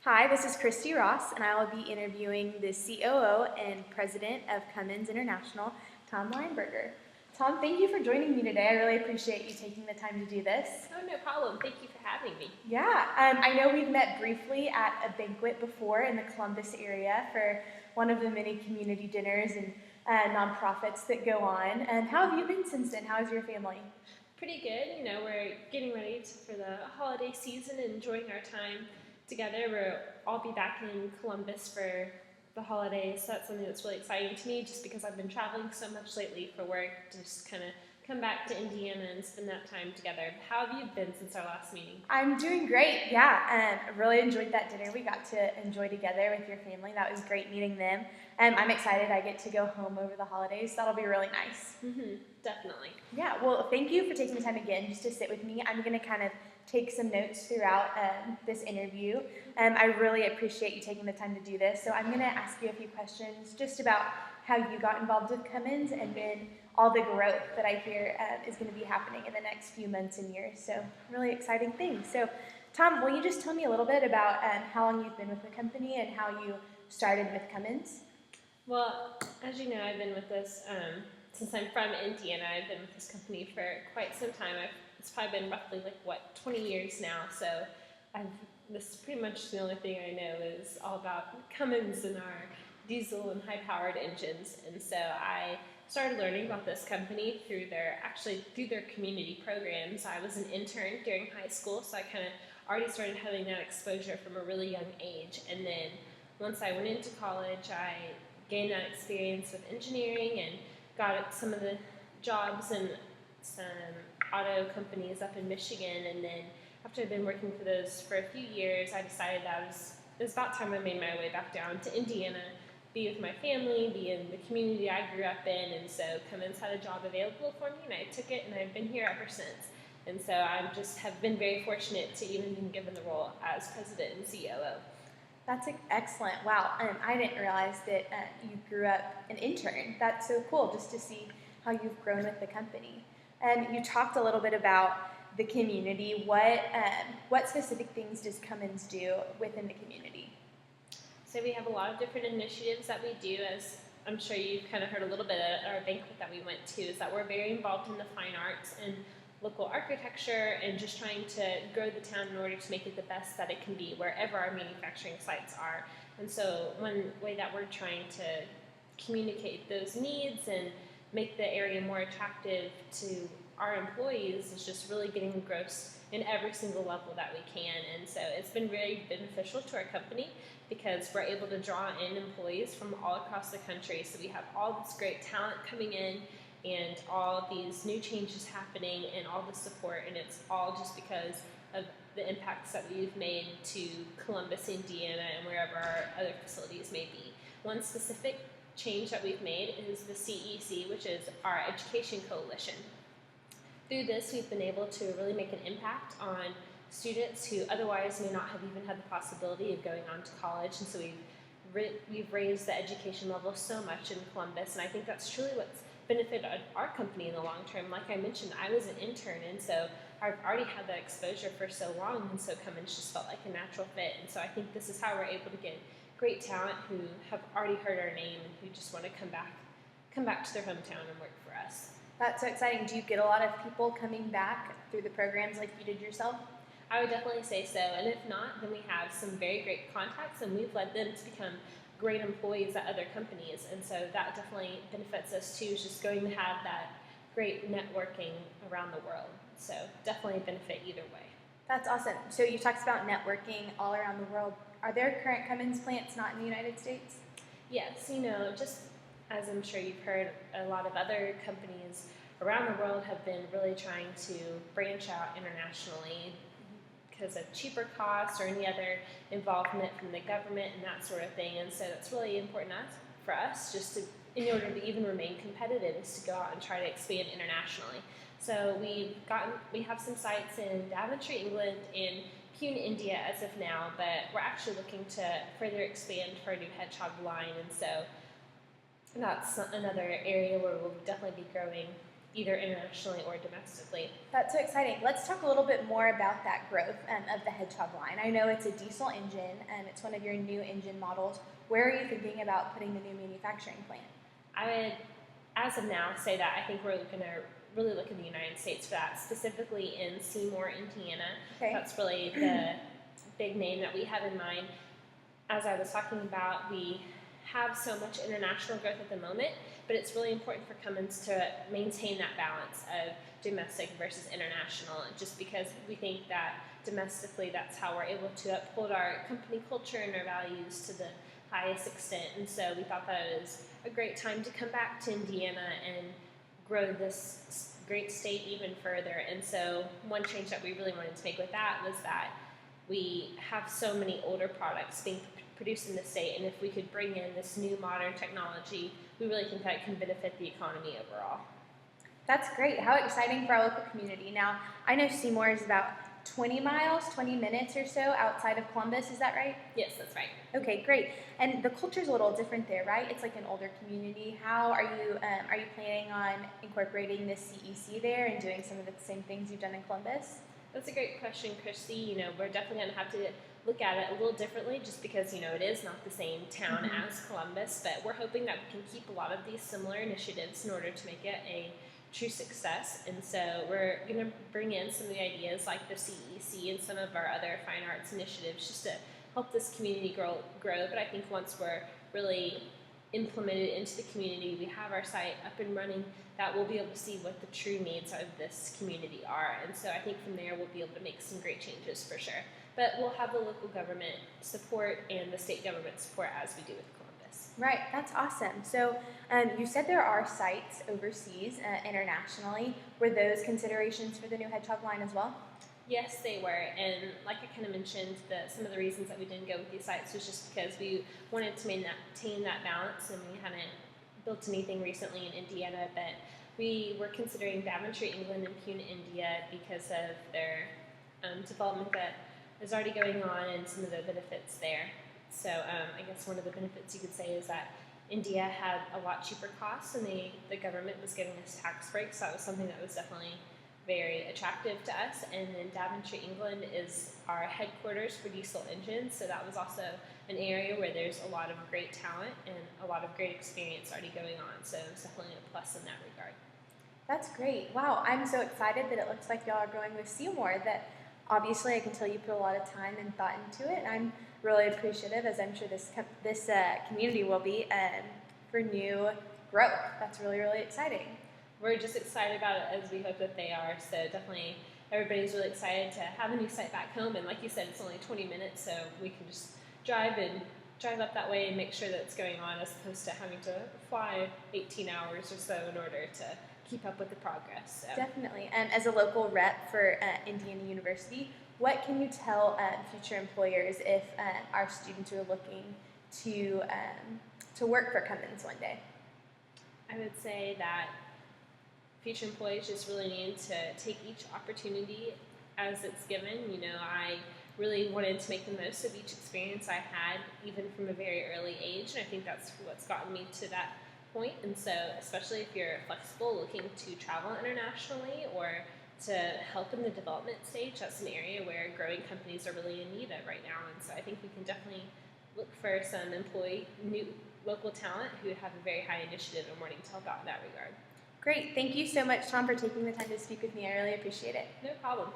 Hi, this is Christy Ross, and I will be interviewing the COO and President of Cummins International, Tom Lineberger. Tom, thank you for joining me today. I really appreciate you taking the time to do this. Oh, no problem. Thank you for having me. Yeah, I know we've met briefly at a banquet before in the Columbus area for one of the many community dinners and nonprofits that go on. And how have you been since then? How is your family? Pretty good. We're getting ready for the holiday season and enjoying our time together. We'll all be back in Columbus for the holidays. So that's something that's really exciting to me just because I've been traveling so much lately for work to just kind of come back to Indiana and spend that time together. How have you been since our last meeting? I'm doing great, yeah. I really enjoyed that dinner we got to enjoy together with your family. That was great meeting them. I'm excited I get to go home over the holidays. That'll be really nice. Definitely. Yeah, well, thank you for taking the time again just to sit with me. I'm going to kind of take some notes throughout this interview. I really appreciate you taking the time to do this. So I'm going to ask you a few questions just about how you got involved with Cummins and then all the growth that I hear is going to be happening in the next few months and years. So really exciting things. So Tom, will you just tell me a little bit about how long you've been with the company and how you started with Cummins? Well, as you know, I've been with this since I'm from Indiana. I've been with this company for quite some time. It's probably been roughly 20 years now. So this is pretty much the only thing I know is all about Cummins and our diesel and high-powered engines. And so I started learning about this company through their community programs. I was an intern during high school, so I kind of already started having that exposure from a really young age. And then once I went into college, I gained that experience with engineering and got some of the jobs in some auto companies up in Michigan. And then after I'd been working for those for a few years, I decided that it was about time I made my way back down to Indiana, be with my family, be in the community I grew up in. And so Cummins had a job available for me, and I took it, and I've been here ever since. And so I just have been very fortunate to even been given the role as president and COO. That's excellent. Wow, I didn't realize that you grew up an intern. That's so cool just to see how you've grown with the company. And you talked a little bit about the community. What specific things does Cummins do within the community? So we have a lot of different initiatives that we do, as I'm sure you've kind of heard a little bit at our banquet that we went to, is that we're very involved in the fine arts and local architecture and just trying to grow the town in order to make it the best that it can be wherever our manufacturing sites are. And so one way that we're trying to communicate those needs and make the area more attractive to our employees is just really getting engrossed in every single level that we can. And so it's been very beneficial to our company because we're able to draw in employees from all across the country. So we have all this great talent coming in and all these new changes happening and all the support, and it's all just because of the impacts that we've made to Columbus, Indiana, and wherever our other facilities may be. One specific change that we've made is the CEC, which is our Education Coalition. Through this, we've been able to really make an impact on students who otherwise may not have even had the possibility of going on to college, and so we've raised the education level so much in Columbus, and I think that's truly what's benefited our company in the long term. Like I mentioned, I was an intern, and so I've already had that exposure for so long, and so Cummins just felt like a natural fit. And so I think this is how we're able to get great talent who have already heard our name and who just want to come back to their hometown and work for us. That's so exciting. Do you get a lot of people coming back through the programs like you did yourself? I would definitely say so, and if not, then we have some very great contacts, and we've led them to become great employees at other companies, and so that definitely benefits us too, is just going to have that great networking around the world. So definitely benefit either way. That's awesome. So you talked about networking all around the world. Are there current Cummins plants not in the United States? Yes, just as I'm sure you've heard, a lot of other companies around the world have been really trying to branch out internationally because of cheaper costs or any other involvement from the government and that sort of thing. And so that's really important for us in order to even remain competitive, is to go out and try to expand internationally. So we have some sites in Daventry, England, and Pune, India as of now, but we're actually looking to further expand for a new hedgehog line, and so that's another area where we'll definitely be growing either internationally or domestically. That's so exciting. Let's talk a little bit more about that growth of the Hedgehog line. I know it's a diesel engine, and it's one of your new engine models. Where are you thinking about putting the new manufacturing plant? I would, as of now, say that I think we're going to really look in the United States for that, specifically in Seymour, Indiana. Okay. That's really the big name that we have in mind. As I was talking about, we have so much international growth at the moment, but it's really important for Cummins to maintain that balance of domestic versus international, just because we think that domestically that's how we're able to uphold our company culture and our values to the highest extent. And so we thought that it was a great time to come back to Indiana and grow this great state even further. And so one change that we really wanted to make with that was that we have so many older products being produced in the state, and if we could bring in this new modern technology, we really think that can benefit the economy overall. That's great. How exciting for our local community. Now, I know Seymour is about 20 miles, 20 minutes or so outside of Columbus. Is that right? Yes, that's right. Okay, great. And the culture's a little different there, right? It's like an older community. How are you planning on incorporating the CEC there and doing some of the same things you've done in Columbus? That's a great question, Christy. We're definitely going to have to look at it a little differently, just because it is not the same town as Columbus, but we're hoping that we can keep a lot of these similar initiatives in order to make it a true success. And so we're going to bring in some of the ideas like the CEC and some of our other fine arts initiatives just to help this community grow. But I think once we're really implemented into the community, we have our site up and running, that we'll be able to see what the true needs of this community are. And so I think from there we'll be able to make some great changes for sure. But we'll have the local government support and the state government support as we do with Columbus. Right, that's awesome. So you said there are sites overseas, internationally. Were those considerations for the new Hedgehog line as well? Yes, they were, and like I kind of mentioned, some of the reasons that we didn't go with these sites was just because we wanted to maintain that balance, and we hadn't built anything recently in Indiana, but we were considering Daventry, England, and Pune, India, because of their development that is already going on and some of the benefits there. So I guess one of the benefits you could say is that India had a lot cheaper costs, and the government was giving us tax breaks. So that was something that was definitely very attractive to us. And then Daventry, England is our headquarters for diesel engines, so that was also an area where there's a lot of great talent and a lot of great experience already going on, so it's definitely a plus in that regard. That's great. Wow, I'm so excited that it looks like y'all are going with Seymour. That obviously I can tell you put a lot of time and thought into it, and I'm really appreciative, as I'm sure this community will be, for new growth. That's really, really exciting. We're just excited about it, as we hope that they are. So definitely everybody's really excited to have a new site back home. And like you said, it's only 20 minutes, so we can just drive up that way and make sure that it's going on, as opposed to having to fly 18 hours or so in order to keep up with the progress. So. Definitely. As a local rep for Indiana University, what can you tell future employers if our students are looking to work for Cummins one day? I would say that future employees just really need to take each opportunity as it's given. I really wanted to make the most of each experience I had, even from a very early age, and I think that's what's gotten me to that point. And so, especially if you're flexible, looking to travel internationally or to help in the development stage, that's an area where growing companies are really in need of right now. And so I think we can definitely look for some new local talent who have a very high initiative and wanting to help out in that regard. Great. Thank you so much, Tom, for taking the time to speak with me. I really appreciate it. No problem. Thank